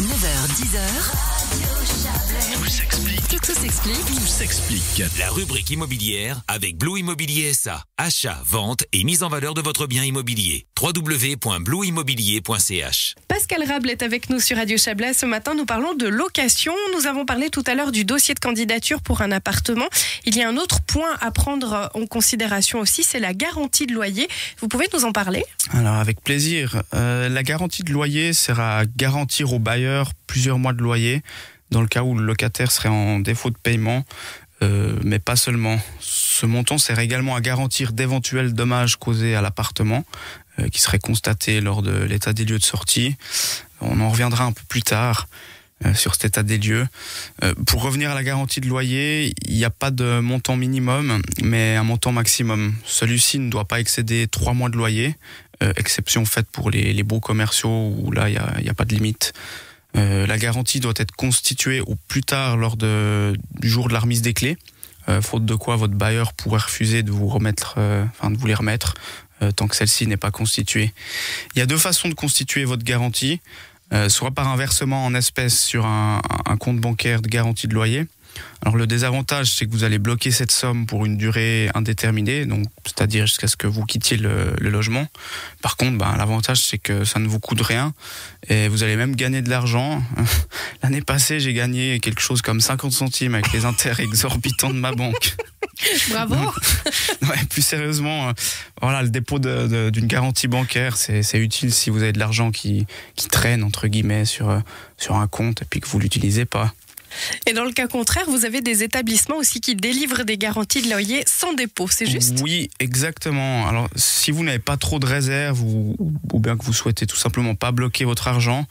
9h-10h, Tout s'explique. tout s'explique. Tout s'explique. La rubrique immobilière avec Blue Immobilier SA. Achat, vente et mise en valeur de votre bien immobilier. www.blueimmobilier.ch. Pascal Rable est avec nous sur Radio Chablais. Ce matin, nous parlons de location. Nous avons parlé tout à l'heure du dossier de candidature pour un appartement. Il y a un autre point à prendre en considération aussi, c'est la garantie de loyer. Vous pouvez nous en parler ? Alors avec plaisir. La garantie de loyer sert à garantir au bailleur plusieurs mois de loyer dans le cas où le locataire serait en défaut de paiement, mais pas seulement. Ce montant sert également à garantir d'éventuels dommages causés à l'appartement qui seraient constatés lors de l'état des lieux de sortie. On en reviendra un peu plus tard sur cet état des lieux. Pour revenir à la garantie de loyer, il n'y a pas de montant minimum, mais un montant maximum. Celui-ci ne doit pas excéder 3 mois de loyer, exception faite pour les baux commerciaux où là, il n'y a pas de limite. La garantie doit être constituée au plus tard lors du jour de la remise des clés, faute de quoi votre bailleur pourrait refuser de vous de vous les remettre tant que celle-ci n'est pas constituée. Il y a 2 façons de constituer votre garantie, soit par un versement en espèces sur un compte bancaire de garantie de loyer. Alors le désavantage, c'est que vous allez bloquer cette somme pour une durée indéterminée, donc c'est-à-dire jusqu'à ce que vous quittiez le logement. Par contre, l'avantage, c'est que ça ne vous coûte rien et vous allez même gagner de l'argent. L'année passée, j'ai gagné quelque chose comme 50 centimes avec les intérêts exorbitants de ma banque. Bravo. Ouais, plus sérieusement, le dépôt d'une garantie bancaire, c'est utile si vous avez de l'argent qui traîne entre guillemets sur un compte et puis que vous l'utilisez pas. Et dans le cas contraire, vous avez des établissements aussi qui délivrent des garanties de loyer sans dépôt, c'est juste ? Oui, exactement. Alors, si vous n'avez pas trop de réserves ou bien que vous souhaitez tout simplement pas bloquer votre argent,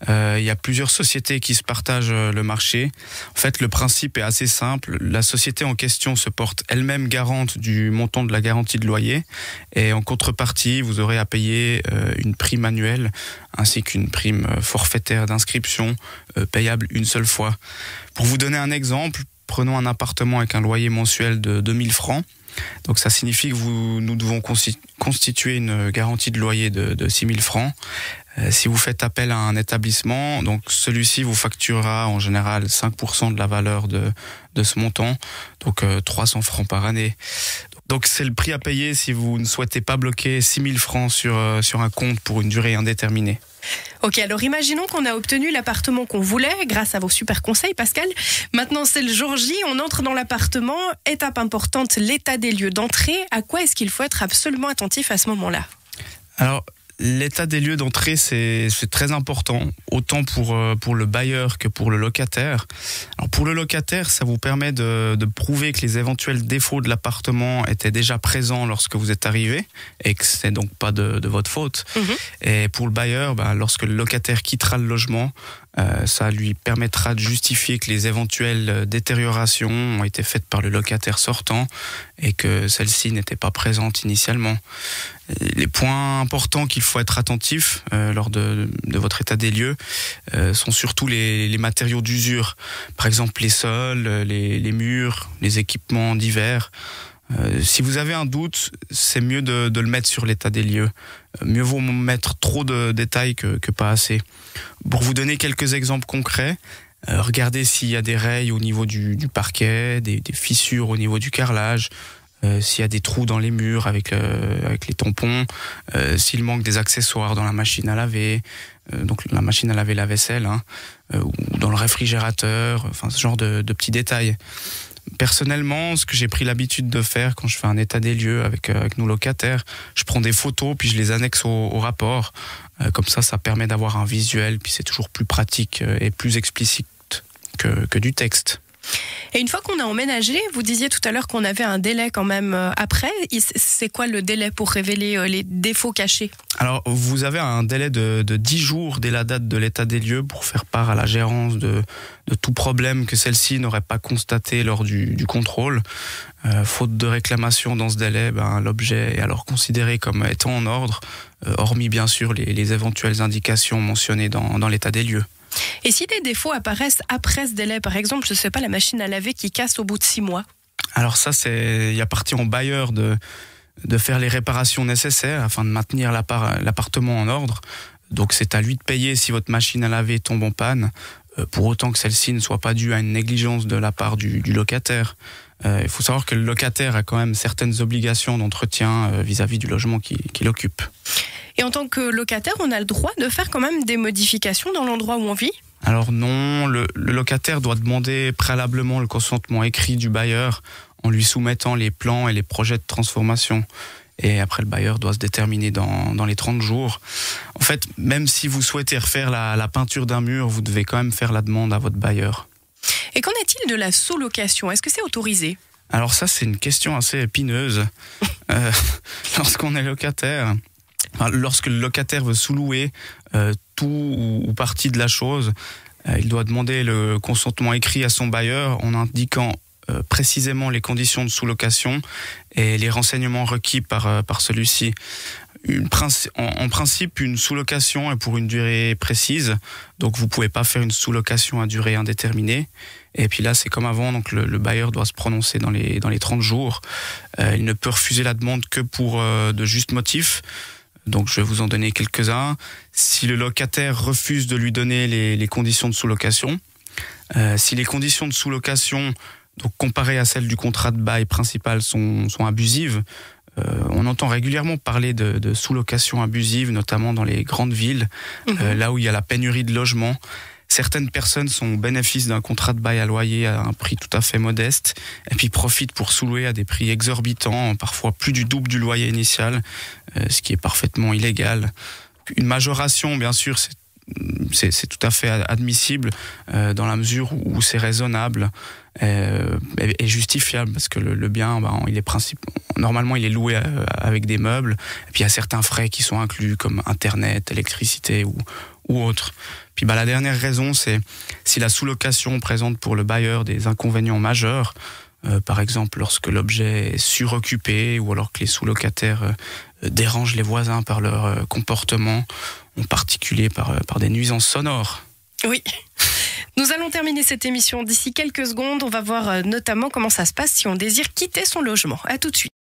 il y a plusieurs sociétés qui se partagent le marché. En fait, le principe est assez simple. La société en question se porte elle-même garante du montant de la garantie de loyer et en contrepartie, vous aurez à payer une prime annuelle ainsi qu'une prime forfaitaire d'inscription payable une seule fois. Pour vous donner un exemple, prenons un appartement avec un loyer mensuel de 2000 francs. Donc ça signifie que nous devons constituer une garantie de loyer de 6000 francs. Si vous faites appel à un établissement, donc celui-ci vous facturera en général 5% de la valeur de ce montant, donc 300 francs par année. Donc c'est le prix à payer si vous ne souhaitez pas bloquer 6000 francs sur un compte pour une durée indéterminée. Ok, alors imaginons qu'on a obtenu l'appartement qu'on voulait grâce à vos super conseils, Pascal. Maintenant, c'est le jour J, on entre dans l'appartement. Étape importante, l'état des lieux d'entrée. À quoi est-ce qu'il faut être absolument attentif à ce moment-là ? Alors, l'état des lieux d'entrée, c'est très important, autant pour le bailleur que pour le locataire. Alors pour le locataire, ça vous permet de prouver que les éventuels défauts de l'appartement étaient déjà présents lorsque vous êtes arrivé et que c'est donc pas de votre faute. Et pour le bailleur, lorsque le locataire quittera le logement, ça lui permettra de justifier que les éventuelles détériorations ont été faites par le locataire sortant et que celles-ci n'étaient pas présentes initialement. Les points importants qu'il faut être attentif lors de votre état des lieux sont surtout les matériaux d'usure. Par exemple les sols, les murs, les équipements divers. Si vous avez un doute, c'est mieux de le mettre sur l'état des lieux. Mieux vaut mettre trop de détails que pas assez. Pour vous donner quelques exemples concrets, regardez s'il y a des rayes au niveau du parquet, des fissures au niveau du carrelage, s'il y a des trous dans les murs avec les tampons, s'il manque des accessoires dans la machine à laver, donc la machine à laver la vaisselle, ou dans le réfrigérateur, ce genre de petits détails. Personnellement, ce que j'ai pris l'habitude de faire quand je fais un état des lieux avec nos locataires, je prends des photos puis je les annexe au rapport. Comme ça permet d'avoir un visuel, puis c'est toujours plus pratique et plus explicite que du texte. Et une fois qu'on a emménagé, vous disiez tout à l'heure qu'on avait un délai quand même après. C'est quoi le délai pour révéler les défauts cachés ? Alors, vous avez un délai de 10 jours dès la date de l'état des lieux pour faire part à la gérance de tout problème que celle-ci n'aurait pas constaté lors du contrôle. Faute de réclamation dans ce délai, l'objet est alors considéré comme étant en ordre, hormis bien sûr les éventuelles indications mentionnées dans l'état des lieux. Et si des défauts apparaissent après ce délai, par exemple, je ne sais pas, la machine à laver qui casse au bout de 6 mois ? Alors ça, il appartient au bailleur de faire les réparations nécessaires afin de maintenir l'appartement en ordre. Donc c'est à lui de payer si votre machine à laver tombe en panne, pour autant que celle-ci ne soit pas due à une négligence de la part du locataire. Il faut savoir que le locataire a quand même certaines obligations d'entretien vis-à-vis du logement qu'il occupe. Et en tant que locataire, on a le droit de faire quand même des modifications dans l'endroit où on vit ? Alors non, le locataire doit demander préalablement le consentement écrit du bailleur en lui soumettant les plans et les projets de transformation. Et après, le bailleur doit se déterminer dans les 30 jours. En fait, même si vous souhaitez refaire la peinture d'un mur, vous devez quand même faire la demande à votre bailleur. Et qu'en est-il de la sous-location ? Est-ce que c'est autorisé ? Alors ça, c'est une question assez épineuse. Lorsqu'on est locataire, lorsque le locataire veut sous-louer tout ou partie de la chose, il doit demander le consentement écrit à son bailleur en indiquant précisément les conditions de sous-location et les renseignements requis par celui-ci. En principe, une sous-location est pour une durée précise, donc vous ne pouvez pas faire une sous-location à durée indéterminée. Et puis là, c'est comme avant, donc le bailleur doit se prononcer dans les 30 jours. Il ne peut refuser la demande que pour de justes motifs. Donc je vais vous en donner quelques-uns. Si le locataire refuse de lui donner les conditions de sous-location, si les conditions de sous-location, donc comparées à celles du contrat de bail principal, sont abusives, on entend régulièrement parler de sous-location abusive, notamment dans les grandes villes, là où il y a la pénurie de logements. Certaines personnes sont au bénéfice d'un contrat de bail à loyer à un prix tout à fait modeste et puis profitent pour sous-louer à des prix exorbitants, parfois plus du double du loyer initial, ce qui est parfaitement illégal. Une majoration, bien sûr, c'est tout à fait admissible dans la mesure où c'est raisonnable et justifiable parce que le bien, normalement il est loué avec des meubles et puis il y a certains frais qui sont inclus comme internet, électricité ou autres. Puis la dernière raison, c'est si la sous-location présente pour le bailleur des inconvénients majeurs, par exemple lorsque l'objet est suroccupé ou alors que les sous-locataires dérangent les voisins par leur comportement, en particulier par des nuisances sonores. Oui. Nous allons terminer cette émission d'ici quelques secondes. On va voir notamment comment ça se passe si on désire quitter son logement. À tout de suite.